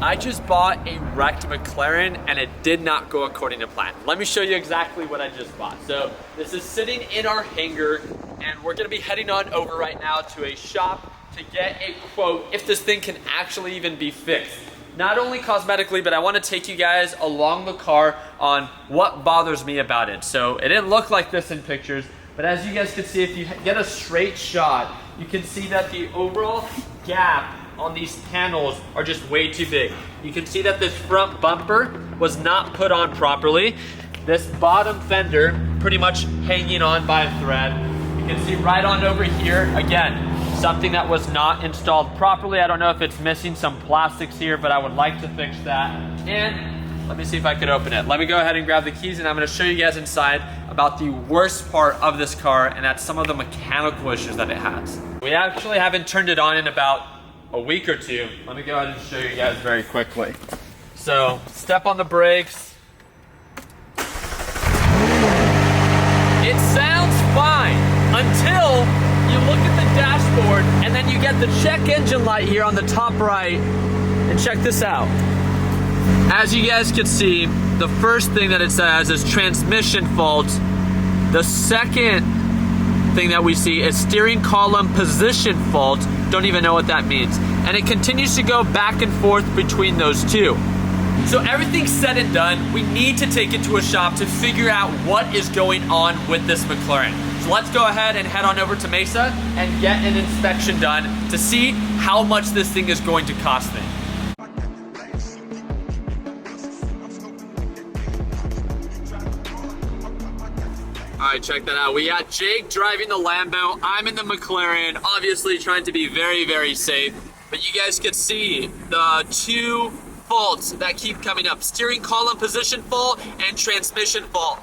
I just bought a wrecked McLaren and it did not go according to plan. Let me show you exactly what I just bought. So this is sitting in our hangar and we're gonna be heading on over right now to a shop to get a quote if this thing can actually even be fixed. Not only cosmetically, but I wanna take you guys along the car on what bothers me about it. So it didn't look like this in pictures, but as you guys can see, if you get a straight shot, you can see that the overall gap on these panels are just way too big. You can see that this front bumper was not put on properly. This bottom fender pretty much hanging on by a thread. You can see right on over here, again, something that was not installed properly. I don't know if it's missing some plastics here, but I would like to fix that. And let me see if I could open it. Let me go ahead and grab the keys and I'm gonna show you guys inside about the worst part of this car, and that's some of the mechanical issues that it has. We actually haven't turned it on in about a week or two. Let me go ahead and show you guys very quickly. So, step on the brakes. It sounds fine until you look at the dashboard and then you get the check engine light here on the top right, and check this out. As you guys can see, the first thing that it says is transmission fault. The second thing that we see is steering column position fault. Don't even know what that means. And it continues to go back and forth between those two. So everything's said and done, we need to take it to a shop to figure out what is going on with this McLaren. So let's go ahead and head on over to Mesa and get an inspection done to see how much this thing is going to cost me. All right, check that out. We got Jake driving the Lambo. I'm in the McLaren, obviously trying to be very, very safe. But you guys can see the two faults that keep coming up. Steering column position fault and transmission fault.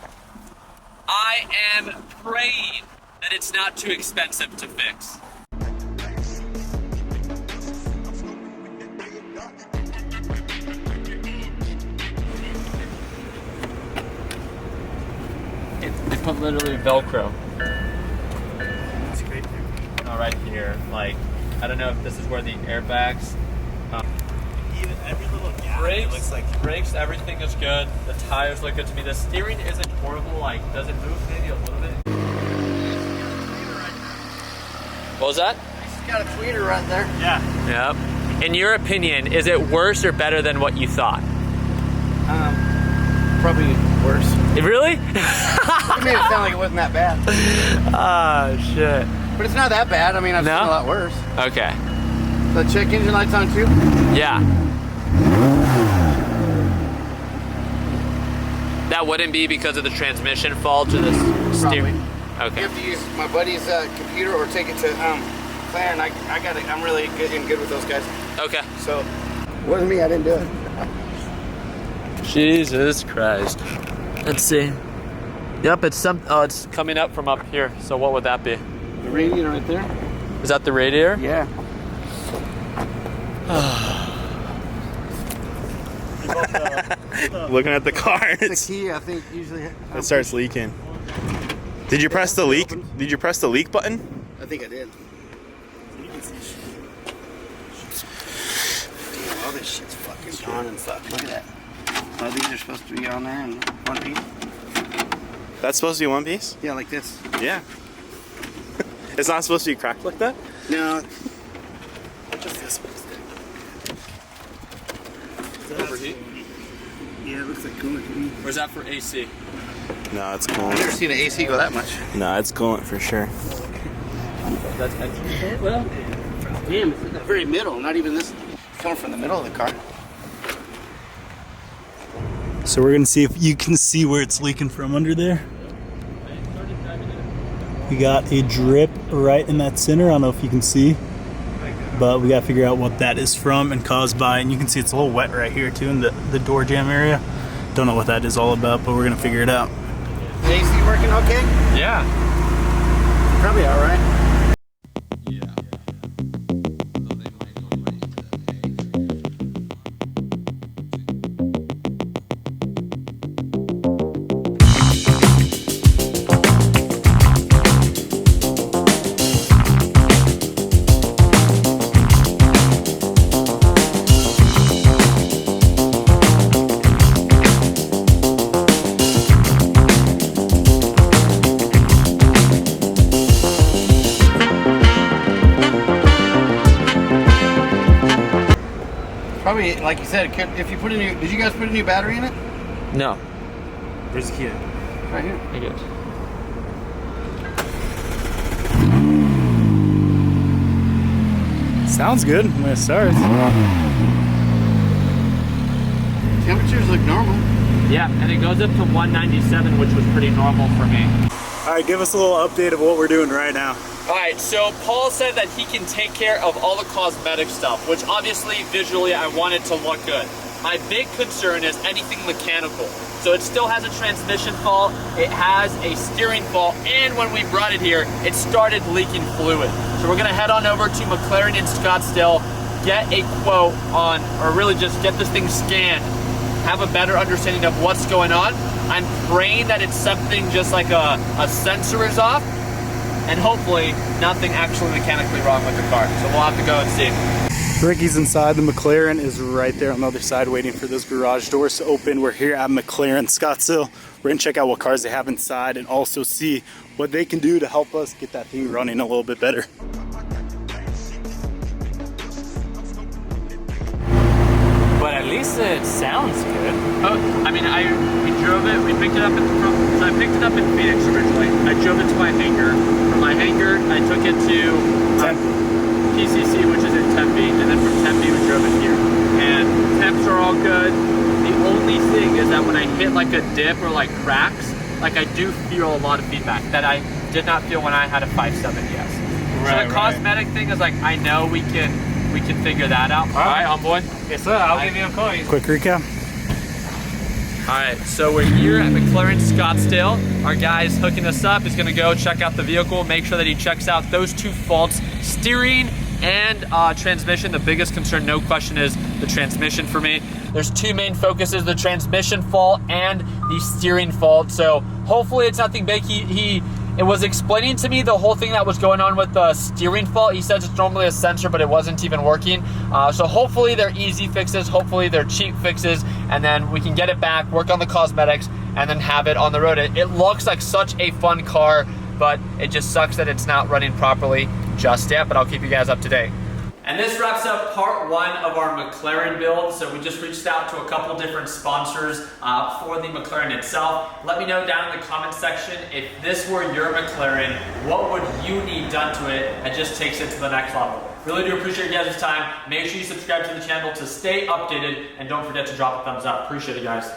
I am praying that it's not too expensive to fix. They put literally Velcro. That's great. Oh, right here. Like, I don't know if this is where the airbags. Even every little gap, it looks like Brakes, everything is good. The tires look good to me. The steering isn't horrible. Like, does it move maybe a little bit? What was that? He's got a tweeter right there. Yeah. Yep. In your opinion, is it worse or better than what you thought? Probably worse. Really? You made it sound like it wasn't that bad. Ah, shit. But it's not that bad. I mean, I've seen a lot worse. Okay. The check engine light's on too? Yeah. That wouldn't be because of the transmission fault or the steering? Okay. You have to use my buddy's computer or take it to McLaren. I got it. I'm really good with those guys. Okay. So, it wasn't me. I didn't do it. Jesus Christ. Let's see. Yep, it's it's coming up from up here. So what would that be? The radiator right there? Is that the radiator? Yeah. Looking at the car, The key, I think, usually. it starts leaking. Did you press the leak? Did you press the leak button? I think I did. All this shit's fucking on and fuck. Look at that. Oh, these are supposed to be on there in one piece. That's supposed to be one piece? Yeah, like this. Yeah. It's not supposed to be cracked like that? No. Just this one. Overheat? Yeah, it looks like coolant to me. Or is that for AC? No, it's I've never coolant. seen an AC go that much. No, it's coolant for sure. That's engine. Well, damn, it's in the very middle. Not even this. Coming from the middle of the car. So we're gonna see if you can see where it's leaking from under there. We got a drip right in that center. I don't know if you can see, but we gotta figure out what that is from and caused by. And you can see it's a little wet right here too in the door jamb area. Don't know what that is all about, but we're gonna figure it out. The AC working okay? yeah. Probably all right. Probably, like you said, if you put a new, did you guys put a new battery in it? No. Where's the key? Right here. You're good. Sounds good when it starts. Temperatures look normal. Yeah, and it goes up to 197, which was pretty normal for me. All right, give us a little update of what we're doing right now. All right, so Paul said that he can take care of all the cosmetic stuff, which obviously visually I want it to look good. My big concern is anything mechanical. So it still has a transmission fault, it has a steering fault, and when we brought it here, it started leaking fluid. So we're gonna head on over to McLaren in Scottsdale, get a quote on, or really just get this thing scanned, have a better understanding of what's going on. I'm praying that it's something just like a sensor is off, and hopefully nothing actually mechanically wrong with the car. So we'll have to go and see. Ricky's inside. The McLaren is right there on the other side waiting for those garage doors to open. We're here at McLaren Scottsdale. We're gonna check out what cars they have inside and also see what they can do to help us get that thing running a little bit better. But at least it sounds good. Oh, I mean, we drove it, we picked it up so I picked it up in Phoenix originally. I drove it to my hangar. From my hangar, I took it to PCC, which is in Tempe, and then from Tempe we drove it here. And temps are all good. The only thing is that when I hit like a dip or like cracks, like I do feel a lot of feedback that I did not feel when I had a 5.7 ES. So the cosmetic thing is like, I know we can figure that out. All right, on board? Yes, sir. I'll give you a call. Quick recap. All right, so we're here at McLaren Scottsdale. Our guy's hooking us up. He's gonna go check out the vehicle, make sure that he checks out those two faults, steering and transmission. The biggest concern, no question, is the transmission for me. There's two main focuses, the transmission fault and the steering fault. So hopefully it's nothing big. It was explaining to me the whole thing that was going on with the steering fault. He says it's normally a sensor, but it wasn't even working. So hopefully they're easy fixes, hopefully they're cheap fixes, and then we can get it back, work on the cosmetics, and then have it on the road. It looks like such a fun car, but it just sucks that it's not running properly just yet, but I'll keep you guys up to date. And this wraps up part one of our McLaren build. So we just reached out to a couple different sponsors for the McLaren itself. Let me know down in the comment section, if this were your McLaren, what would you need done to it that just takes it to the next level? Really do appreciate you guys' time. Make sure you subscribe to the channel to stay updated, and don't forget to drop a thumbs up. Appreciate it, guys.